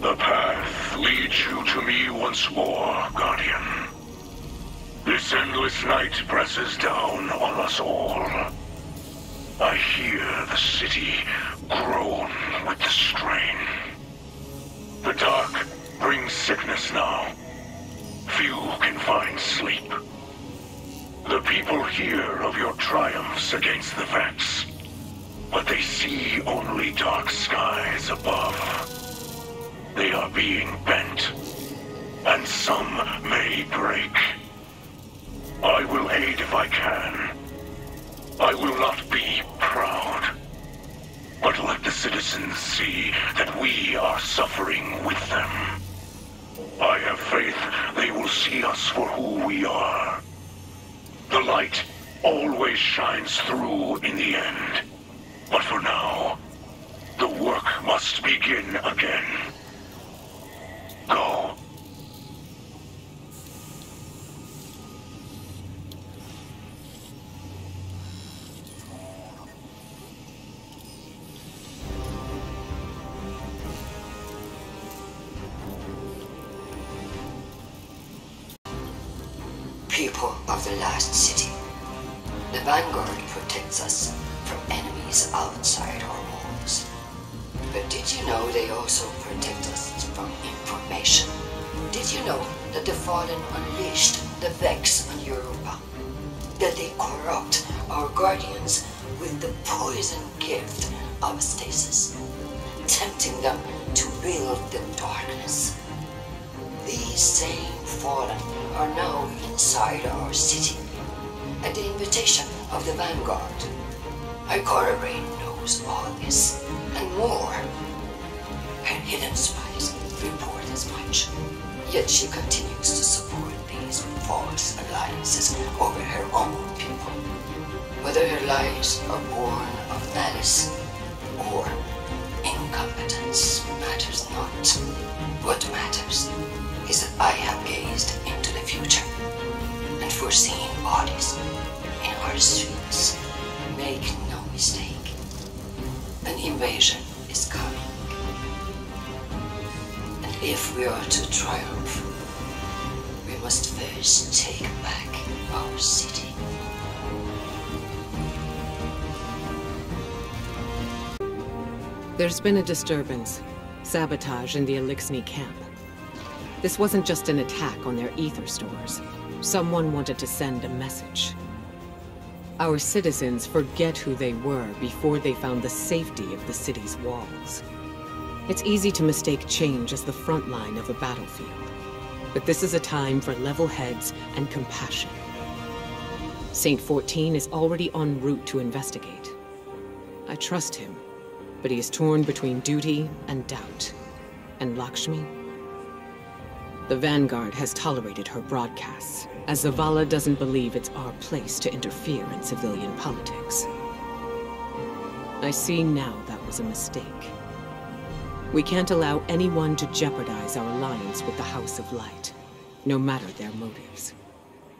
The path leads you to me once more, Guardian. This endless night presses down on us all. I hear the city groan with the strain. The dark brings sickness now. Few can find sleep. The people hear of your triumphs against the Vex, but they see only dark skies above. They are being bent, and some may break. I will aid if I can. I will not be proud, but let the citizens see that we are suffering with them. I have faith they will see us for who we are. The light always shines through in the end. But for now, the work must begin again. Go. People of the last city, the Vanguard protects us from enemies outside our walls. But did you know they also protect us from information? Did you know that the Fallen unleashed the Vex on Europa? That they corrupt our Guardians with the poison gift of stasis, tempting them to build the darkness? These same Fallen are now inside our city, at the invitation of the Vanguard. Ikora Rain knows all this, and more. Her hidden spies report as much, yet she continues to support these false alliances over her own people. Whether her lies are born of malice or incompetence matters not. What matters is that I have gazed into the future and foreseen bodies in our streets. Make no mistake, an invasion is coming. And if we are to triumph, we must first take back our city. There's been a disturbance, sabotage in the Elixni camp. This wasn't just an attack on their ether stores. Someone wanted to send a message. Our citizens forget who they were before they found the safety of the city's walls. It's easy to mistake change as the front line of a battlefield. But this is a time for level heads and compassion. Saint 14 is already en route to investigate. I trust him, but he is torn between duty and doubt. And Lakshmi? The Vanguard has tolerated her broadcasts, as Zavala doesn't believe it's our place to interfere in civilian politics. I see now that was a mistake. We can't allow anyone to jeopardize our alliance with the House of Light, no matter their motives.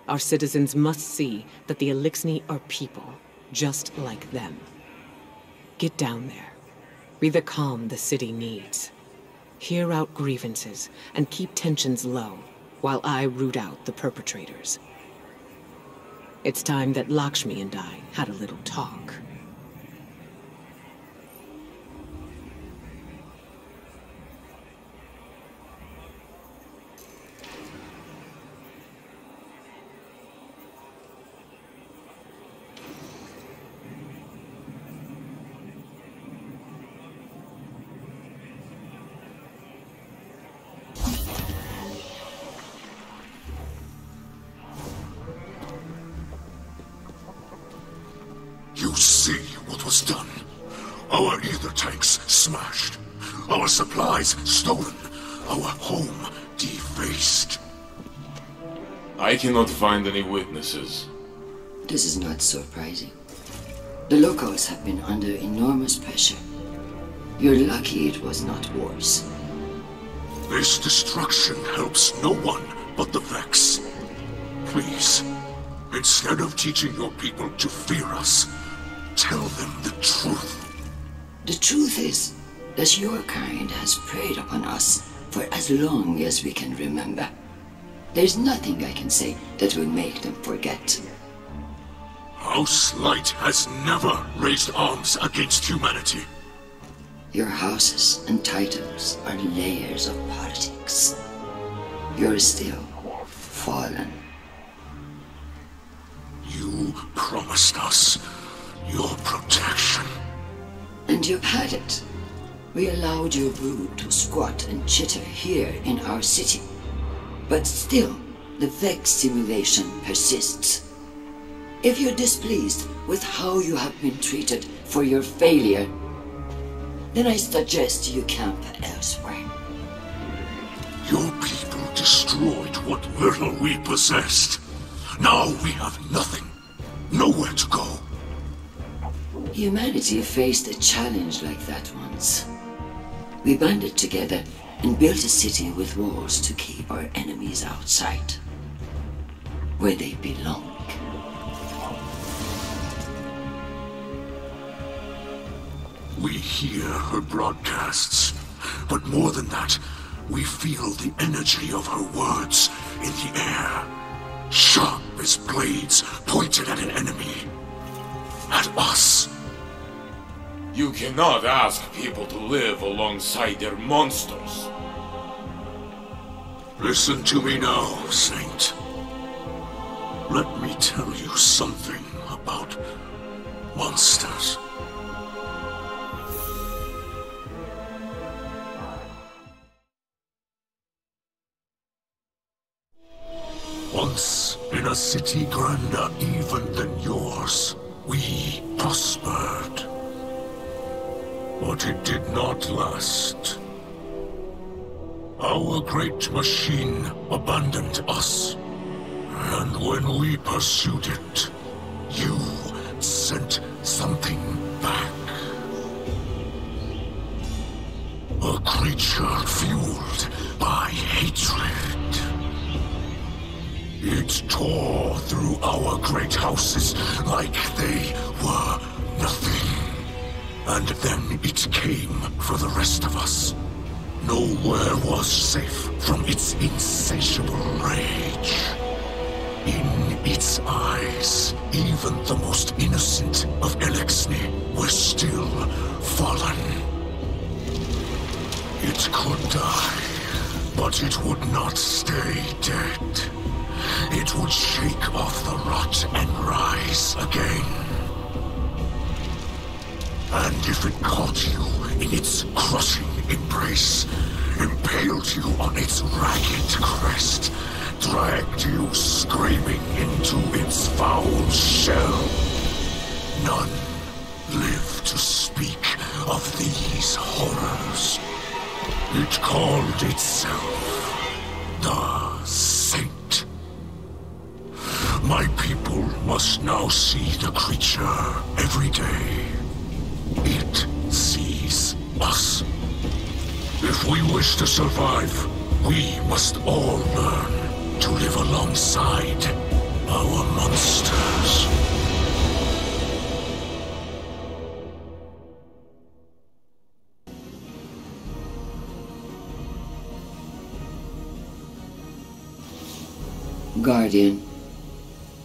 Our citizens must see that the Elixni are people, just like them. Get down there. Be the calm the city needs. Hear out grievances and keep tensions low while I root out the perpetrators. It's time that Lakshmi and I had a little talk. You see what was done. Our ether tanks smashed. Our supplies stolen. Our home defaced. I cannot find any witnesses. This is not surprising. The locals have been under enormous pressure. You're lucky it was not worse. This destruction helps no one but the Vex. Please, instead of teaching your people to fear us, tell them the truth. The truth is that your kind has preyed upon us for as long as we can remember. There's nothing I can say that will make them forget. House Light has never raised arms against humanity. Your houses and titles are layers of politics. You're still fallen. You promised us your protection. And you've had it. We allowed your brood to squat and chitter here in our city. But still, the Vex simulation persists. If you're displeased with how you have been treated for your failure, then I suggest you camp elsewhere. Your people destroyed what little we possessed. Now we have nothing. Nowhere to go. Humanity faced a challenge like that once. We banded together and built a city with walls to keep our enemies outside, where they belong. We hear her broadcasts, but more than that, we feel the energy of her words in the air, sharp as blades pointed at an enemy, at us. You cannot ask people to live alongside their monsters. Listen to me now, Saint. Let me tell you something about monsters. Once, in a city grander even than yours, we prospered. But it did not last. Our great machine abandoned us. And when we pursued it, you sent something back. A creature fueled by hatred. It tore through our great houses like they were nothing. And then it came for the rest of us. Nowhere was safe from its insatiable rage. In its eyes, even the most innocent of Elixni were still fallen. It could die, but it would not stay dead. It would shake off the rot and rise again. And if it caught you in its crushing embrace, impaled you on its ragged crest, dragged you screaming into its foul shell, none live to speak of these horrors. It called itself the Saint. My people must now see the creature every day. It sees us. If we wish to survive, we must all learn to live alongside our monsters. Guardian,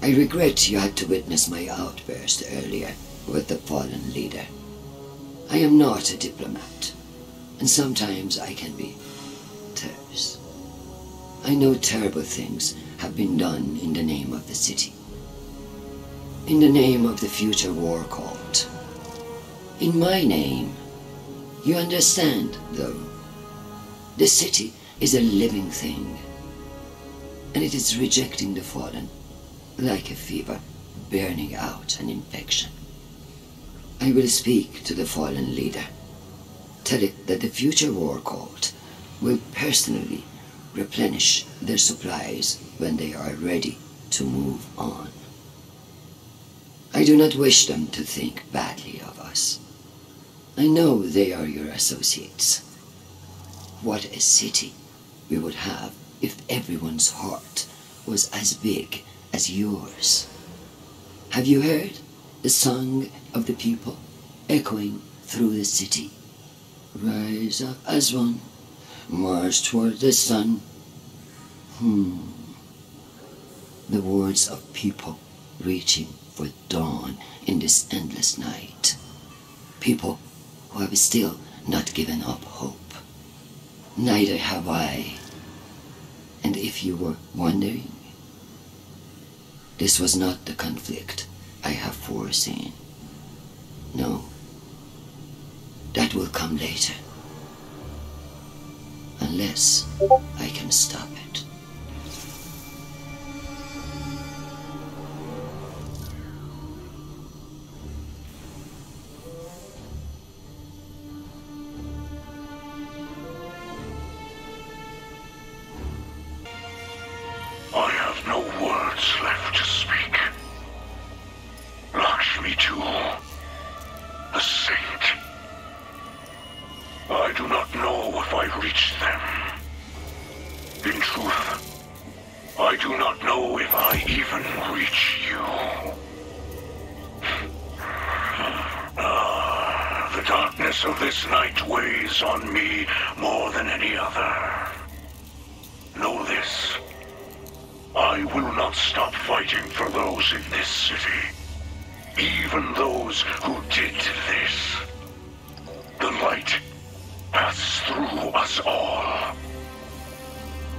I regret you had to witness my outburst earlier with the fallen leader. I am not a diplomat, and sometimes I can be terse. I know terrible things have been done in the name of the city. In the name of the future war cult. In my name. You understand, though. The city is a living thing, and it is rejecting the fallen, like a fever burning out an infection. I will speak to the fallen leader. Tell it that the future war cult will personally replenish their supplies when they are ready to move on. I do not wish them to think badly of us. I know they are your associates. What a city we would have if everyone's heart was as big as yours. Have you heard the song of the people echoing through the city? Rise up as one, March toward the sun. The words of people reaching for dawn in this endless night. People who have still not given up hope. Neither have I. And if you were wondering, this was not the conflict I have foreseen. No, that will come later. Unless I can stop it. I have no words left to speak. Lakshmi too, the saint. I do not know if I reached them. In truth, I do not know if I even reach you. The darkness of this night weighs on me more than any other. Know this. I will not stop fighting for those in this city. Even those who did this. The light passes through us all.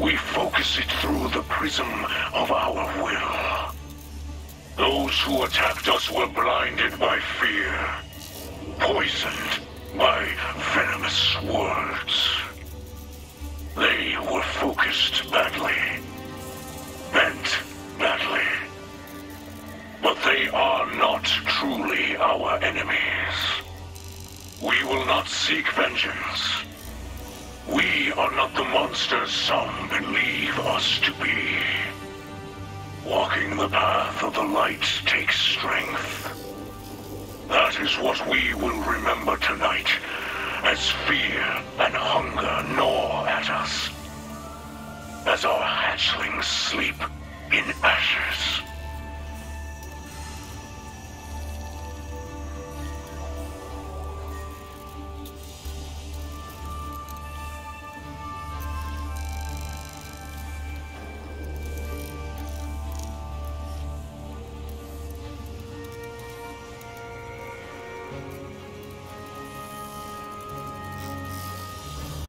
We focus it through the prism of our will. Those who attacked us were blinded by fear, poisoned by venomous words. They were focused badly, bent badly. But they are not truly our enemies. We will not seek vengeance. We are not the monsters some believe us to be. Walking the path of the light takes strength. That is what we will remember tonight, as fear and hunger gnaw at us. As our hatchlings sleep in ashes.